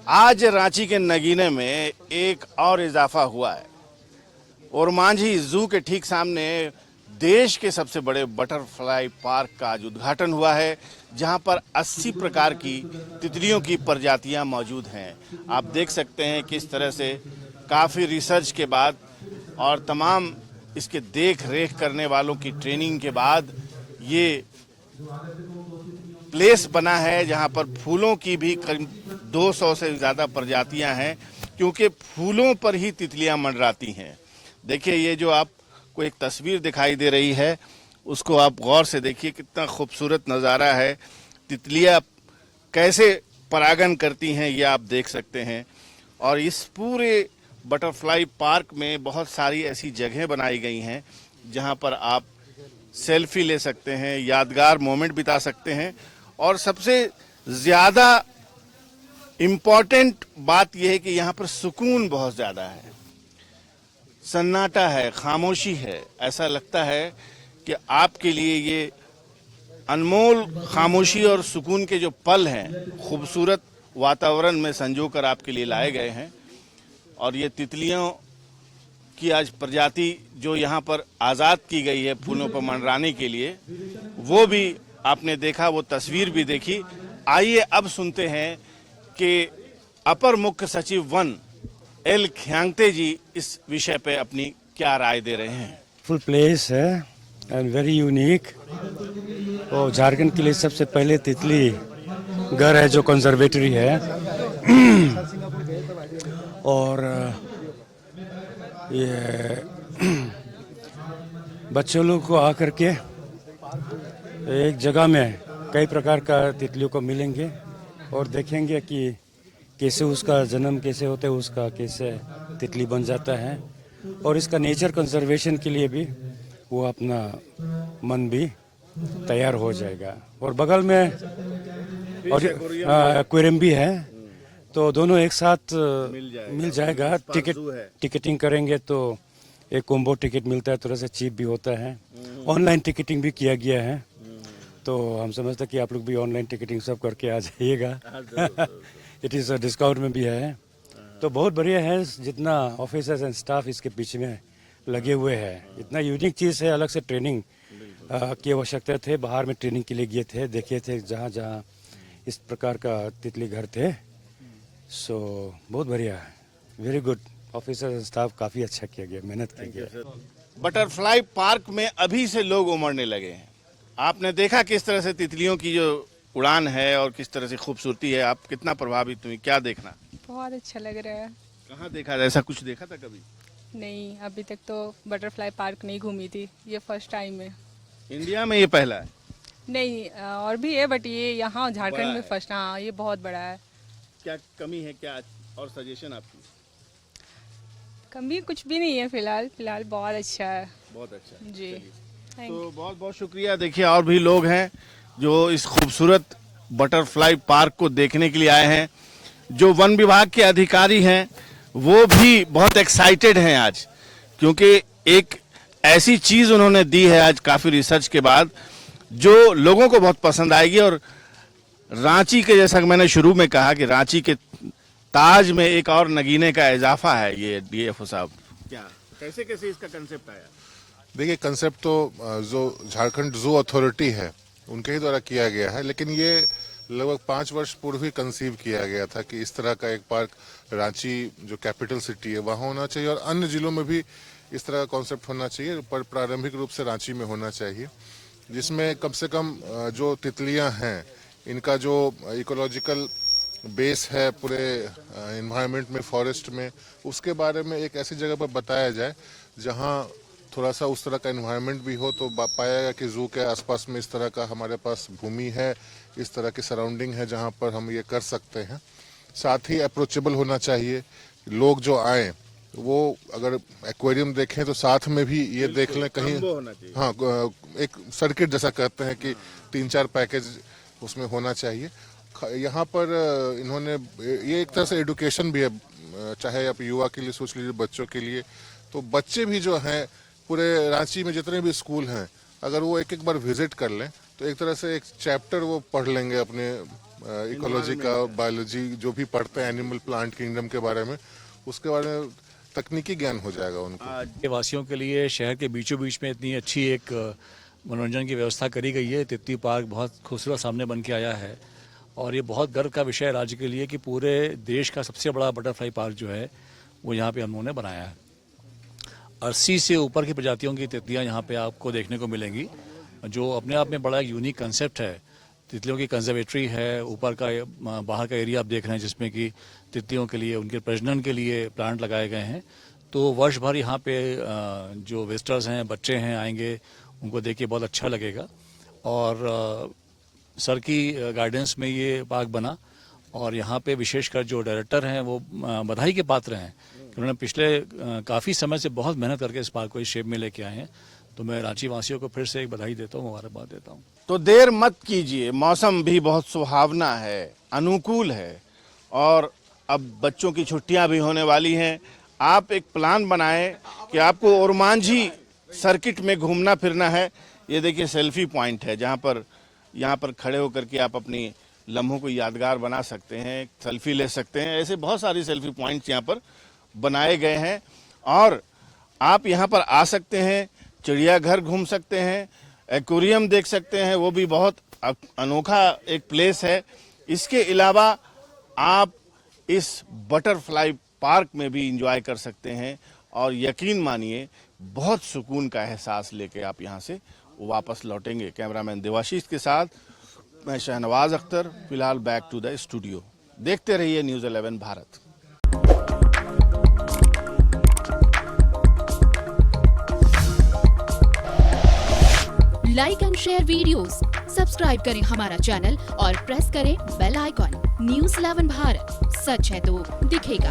आज रांची के नगीने में एक और इजाफा हुआ है। ओरमांझी जू के ठीक सामने देश के सबसे बड़े बटरफ्लाई पार्क का आज उद्घाटन हुआ है, जहां पर 80 प्रकार की तितलियों की प्रजातियां मौजूद हैं। आप देख सकते हैं किस तरह से काफ़ी रिसर्च के बाद और तमाम इसके देख रेख करने वालों की ट्रेनिंग के बाद ये प्लेस बना है, जहां पर फूलों की भी करीब 200 से ज़्यादा प्रजातियां हैं, क्योंकि फूलों पर ही तितलियां मंडराती हैं। देखिए, ये जो आपको एक तस्वीर दिखाई दे रही है, उसको आप गौर से देखिए, कितना खूबसूरत नज़ारा है। तितलियां कैसे परागण करती हैं ये आप देख सकते हैं। और इस पूरे बटरफ्लाई पार्क में बहुत सारी ऐसी जगहें बनाई गई हैं जहां पर आप सेल्फी ले सकते हैं, यादगार मोमेंट बिता सकते हैं। और सबसे ज़्यादा इम्पॉर्टेंट बात यह है कि यहाँ पर सुकून बहुत ज़्यादा है, सन्नाटा है, खामोशी है। ऐसा लगता है कि आपके लिए ये अनमोल खामोशी और सुकून के जो पल हैं, खूबसूरत वातावरण में संजोकर आपके लिए लाए गए हैं। और ये तितलियों की आज प्रजाति जो यहाँ पर आज़ाद की गई है फूलों पर मंडराने के लिए, वो भी आपने देखा, वो तस्वीर भी देखी। आइए अब सुनते हैं कि अपर मुख्य सचिव वन एल ख्यांगते जी इस विषय पे अपनी क्या राय दे रहे हैं। फुल प्लेस है एंड वेरी यूनिक। और झारखंड के लिए सबसे पहले तितली घर है जो कंजर्वेटरी है। और ये बच्चों लोग को आकर के एक जगह में कई प्रकार का तितलियों को मिलेंगे और देखेंगे कि कैसे उसका जन्म कैसे होता है, उसका कैसे तितली बन जाता है। और इसका नेचर कंजर्वेशन के लिए भी वो अपना मन भी तैयार हो जाएगा। और बगल में और एक्वेरियम भी है, तो दोनों एक साथ मिल जाएगा। टिकटिंग करेंगे तो एक कॉम्बो टिकट मिलता है, थोड़ा सा चीप भी होता है। ऑनलाइन टिकटिंग भी किया गया है, तो हम समझते हैं कि आप लोग भी ऑनलाइन टिकटिंग सब करके आ जाइएगा। इट इज़ डिस्काउंट में भी है, तो बहुत बढ़िया है। जितना ऑफिसर्स एंड स्टाफ इसके पीछे में लगे हुए हैं, इतना यूनिक चीज़ है। अलग से ट्रेनिंग की आवश्यकता थे, बाहर में ट्रेनिंग के लिए गए थे, देखे थे जहाँ जहाँ इस प्रकार का तितली घर थे। सो बहुत बढ़िया है, very good. Officers and staff काफ़ी अच्छा किया गया, मेहनत की गया। बटरफ्लाई पार्क में अभी से लोग उमड़ने लगे हैं। आपने देखा किस तरह से तितलियों की जो उड़ान है और किस तरह से खूबसूरती है। आप कितना प्रभावित हुई, क्या देखना? बहुत अच्छा लग रहा है। कहाँ देखा, ऐसा कुछ देखा था कभी? नहीं, अभी तक तो बटरफ्लाई पार्क नहीं घूमी थी, ये फर्स्ट टाइम है। इंडिया में ये पहला है? नहीं, और भी है, बट ये यहाँ बड़ा झारखंड में है। फर्स्ट। हाँ, ये बहुत बड़ा है। क्या कमी है, क्या और सजेशन आपकी? कमी कुछ भी नहीं है, फिलहाल फिलहाल बहुत अच्छा है। बहुत अच्छा है। जी, थैंक तो यू। बहुत बहुत शुक्रिया। देखिए, और भी लोग हैं जो इस खूबसूरत बटरफ्लाई पार्क को देखने के लिए आए हैं। जो वन विभाग के अधिकारी हैं वो भी बहुत एक्साइटेड हैं आज, क्योंकि एक ऐसी चीज उन्होंने दी है आज काफी रिसर्च के बाद, जो लोगों को बहुत पसंद आएगी। और रांची के, जैसा कि मैंने शुरू में कहा, कि रांची के ताज में एक और नगीने का इजाफा है ये डीएफओ साहब। क्या, कैसे कैसे इसका कंसेप्ट आया? देखिए, कंसेप्ट तो जो झारखंड जू अथॉरिटी है उनके ही द्वारा किया गया है, लेकिन ये लगभग 5 वर्ष पूर्व ही कंसीव किया गया था कि इस तरह का एक पार्क रांची जो कैपिटल सिटी है वहाँ होना चाहिए, और अन्य जिलों में भी इस तरह का कॉन्सेप्ट होना चाहिए, पर प्रारंभिक रूप से रांची में होना चाहिए, जिसमें कम से कम जो तितलियां हैं इनका जो इकोलॉजिकल बेस है पूरे एनवायरनमेंट में, फॉरेस्ट में, उसके बारे में एक ऐसी जगह पर बताया जाए जहां थोड़ा सा उस तरह का एनवायरनमेंट भी हो। तो पाया गया कि जू के आसपास में इस तरह का हमारे पास भूमि है, इस तरह की सराउंडिंग है जहां पर हम ये कर सकते हैं। साथ ही अप्रोचेबल होना चाहिए, लोग जो आए वो अगर एक्वेरियम देखें तो साथ में भी ये देख लें कहीं। हाँ, एक सर्किट जैसा कहते हैं कि 3-4 पैकेज उसमें होना चाहिए। यहाँ पर इन्होंने ये एक तरह से एडुकेशन भी है, चाहे आप युवा के लिए सोच लीजिए, बच्चों के लिए। तो बच्चे भी जो हैं पूरे रांची में जितने भी स्कूल हैं, अगर वो एक एक बार विजिट कर लें तो एक तरह से एक चैप्टर वो पढ़ लेंगे अपने इकोलॉजी का, बायोलॉजी जो भी पढ़ते हैं एनिमल प्लांट किंगडम के बारे में, उसके बारे में तकनीकी ज्ञान हो जाएगा उनको। के वासियों के लिए शहर के बीचों बीच में इतनी अच्छी एक मनोरंजन की व्यवस्था करी गई है। तितली पार्क बहुत खूबसूरत सामने बन के आया है और ये बहुत गर्व का विषय है राज्य के लिए कि पूरे देश का सबसे बड़ा बटरफ्लाई पार्क जो है वो यहाँ पे हम लोगों ने बनाया है। 80 से ऊपर की प्रजातियों की तितलियाँ यहाँ पे आपको देखने को मिलेंगी, जो अपने आप में बड़ा एक यूनिक कंसेप्ट है। तितलियों की कंजर्वेटरी है, ऊपर का बाहर का एरिया आप देख रहे हैं जिसमें कि तितलियों के लिए, उनके प्रजनन के लिए प्लांट लगाए गए हैं। तो वर्ष भर यहाँ पे जो विजिटर्स हैं, बच्चे हैं, आएंगे, उनको देख के बहुत अच्छा लगेगा। और सर की गाइडेंस में ये पार्क बना और यहाँ पे विशेषकर जो डायरेक्टर हैं वो बधाई के पात्र हैं। उन्होंने पिछले काफ़ी समय से बहुत मेहनत करके इस पार्क को इस शेप में लेके आए हैं। तो मैं रांची वासियों को फिर से एक बधाई देता हूँ, मुबारकबाद देता हूँ। तो देर मत कीजिए, मौसम भी बहुत सुहावना है, अनुकूल है और अब बच्चों की छुट्टियां भी होने वाली हैं। आप एक प्लान बनाएं कि आपको ओरमांझी सर्किट में घूमना फिरना है। ये देखिए सेल्फी पॉइंट है जहां पर यहाँ पर खड़े होकर के आप अपनी लम्हों को यादगार बना सकते हैं, सेल्फी ले सकते हैं। ऐसे बहुत सारी सेल्फी पॉइंट्स यहाँ पर बनाए गए हैं और आप यहाँ पर आ सकते हैं, चिड़ियाघर घूम सकते हैं, एक्वेरियम देख सकते हैं, वो भी बहुत अनोखा एक प्लेस है। इसके अलावा आप इस बटरफ्लाई पार्क में भी एंजॉय कर सकते हैं और यकीन मानिए बहुत सुकून का एहसास लेके आप यहाँ से वापस लौटेंगे। कैमरामैन देवाशीष के साथ मैं शहनवाज अख्तर, फिलहाल बैक टू द स्टूडियो। देखते रहिए news 11 Bharat. Like and share videos, subscribe करें हमारा चैनल और प्रेस करें बेल आइकॉन। न्यूज़ 11 भारत, सच है तो दिखेगा।